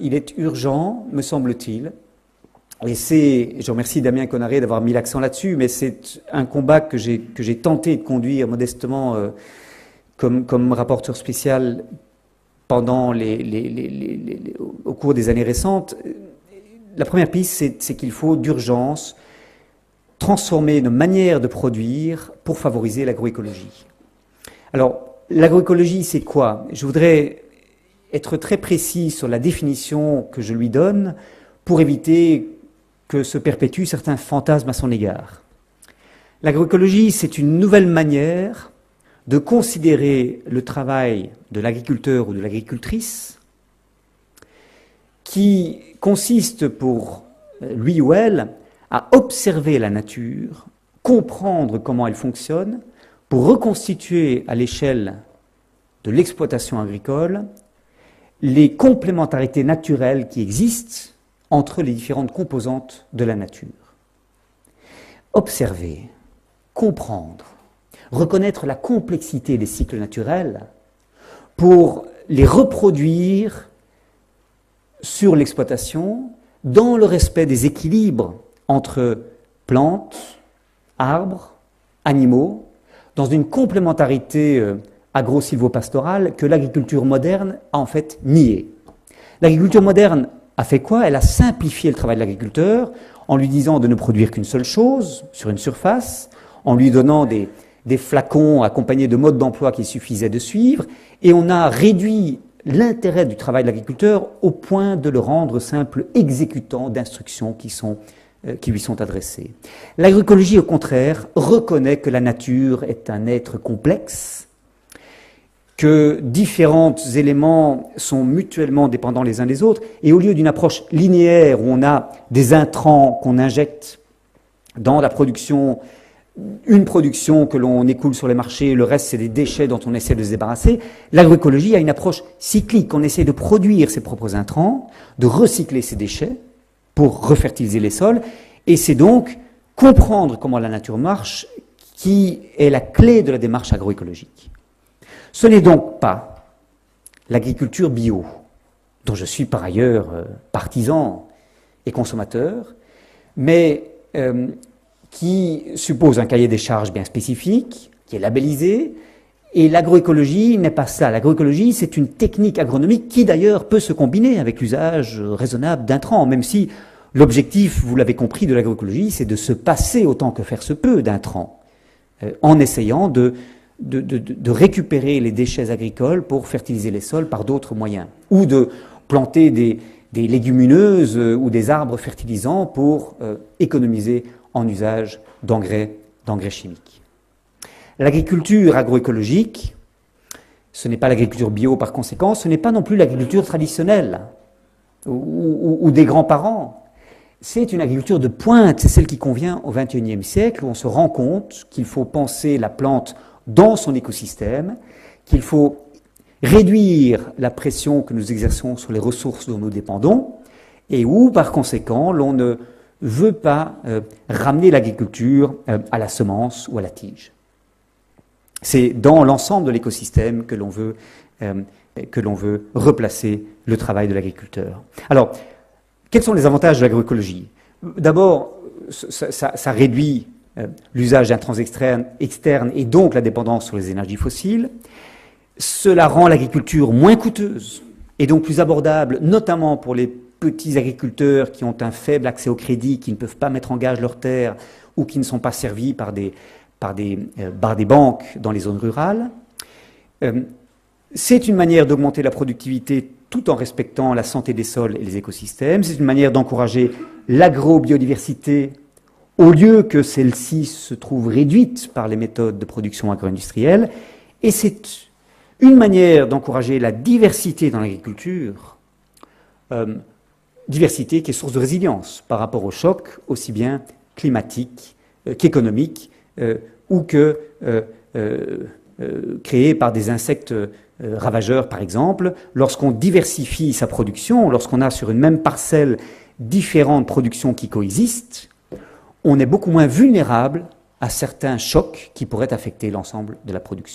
Il est urgent, me semble-t-il, et je remercie Damien Conaré d'avoir mis l'accent là-dessus, mais c'est un combat que j'ai tenté de conduire modestement comme rapporteur spécial pendant au cours des années récentes. La première piste, c'est qu'il faut d'urgence transformer nos manières de produire pour favoriser l'agroécologie. Alors, l'agroécologie, c'est quoi? Je voudrais être très précis sur la définition que je lui donne pour éviter que se perpétuent certains fantasmes à son égard. L'agroécologie, c'est une nouvelle manière de considérer le travail de l'agriculteur ou de l'agricultrice qui consiste pour lui ou elle à observer la nature, comprendre comment elle fonctionne, pour reconstituer à l'échelle de l'exploitation agricole les complémentarités naturelles qui existent entre les différentes composantes de la nature. Observer, comprendre, reconnaître la complexité des cycles naturels pour les reproduire sur l'exploitation dans le respect des équilibres entre plantes, arbres, animaux, dans une complémentarité agro-silvopastorale que l'agriculture moderne a en fait niée. L'agriculture moderne a fait quoi? Elle a simplifié le travail de l'agriculteur en lui disant de ne produire qu'une seule chose sur une surface, en lui donnant des flacons accompagnés de modes d'emploi qu'il suffisait de suivre, et on a réduit l'intérêt du travail de l'agriculteur au point de le rendre simple exécutant d'instructions qui lui sont adressées. L'agroécologie, au contraire, reconnaît que la nature est un être complexe, que différents éléments sont mutuellement dépendants les uns des autres, et au lieu d'une approche linéaire où on a des intrants qu'on injecte dans la production, une production que l'on écoule sur les marchés, le reste c'est des déchets dont on essaie de se débarrasser, l'agroécologie a une approche cyclique. On essaie de produire ses propres intrants, de recycler ces déchets pour refertiliser les sols, et c'est donc comprendre comment la nature marche qui est la clé de la démarche agroécologique. Ce n'est donc pas l'agriculture bio, dont je suis par ailleurs partisan et consommateur, mais qui suppose un cahier des charges bien spécifique, qui est labellisé, et l'agroécologie n'est pas ça. L'agroécologie, c'est une technique agronomique qui d'ailleurs peut se combiner avec l'usage raisonnable d'intrants, même si l'objectif, vous l'avez compris, de l'agroécologie, c'est de se passer autant que faire se peut d'intrants, en essayant de récupérer les déchets agricoles pour fertiliser les sols par d'autres moyens, ou de planter des légumineuses ou des arbres fertilisants pour économiser en usage d'engrais chimiques. L'agriculture agroécologique, ce n'est pas l'agriculture bio par conséquent, ce n'est pas non plus l'agriculture traditionnelle ou des grands-parents. C'est une agriculture de pointe, c'est celle qui convient au XXIe siècle, où on se rend compte qu'il faut penser la plante dans son écosystème, qu'il faut réduire la pression que nous exerçons sur les ressources dont nous dépendons, et où, par conséquent, l'on ne veut pas ramener l'agriculture à la semence ou à la tige. C'est dans l'ensemble de l'écosystème que l'on veut replacer le travail de l'agriculteur. Alors, quels sont les avantages de l'agroécologie? D'abord, ça réduit l'usage d'intrants externes et donc la dépendance sur les énergies fossiles. Cela rend l'agriculture moins coûteuse et donc plus abordable, notamment pour les petits agriculteurs qui ont un faible accès au crédit, qui ne peuvent pas mettre en gage leurs terres ou qui ne sont pas servis par des banques dans les zones rurales. C'est une manière d'augmenter la productivité tout en respectant la santé des sols et les écosystèmes. C'est une manière d'encourager l'agrobiodiversité au lieu que celle-ci se trouve réduite par les méthodes de production agro-industrielle. Et c'est une manière d'encourager la diversité dans l'agriculture, diversité qui est source de résilience par rapport aux chocs, aussi bien climatiques qu'économiques, ou que créés par des insectes ravageurs, par exemple. Lorsqu'on diversifie sa production, lorsqu'on a sur une même parcelle différentes productions qui coexistent, on est beaucoup moins vulnérable à certains chocs qui pourraient affecter l'ensemble de la production.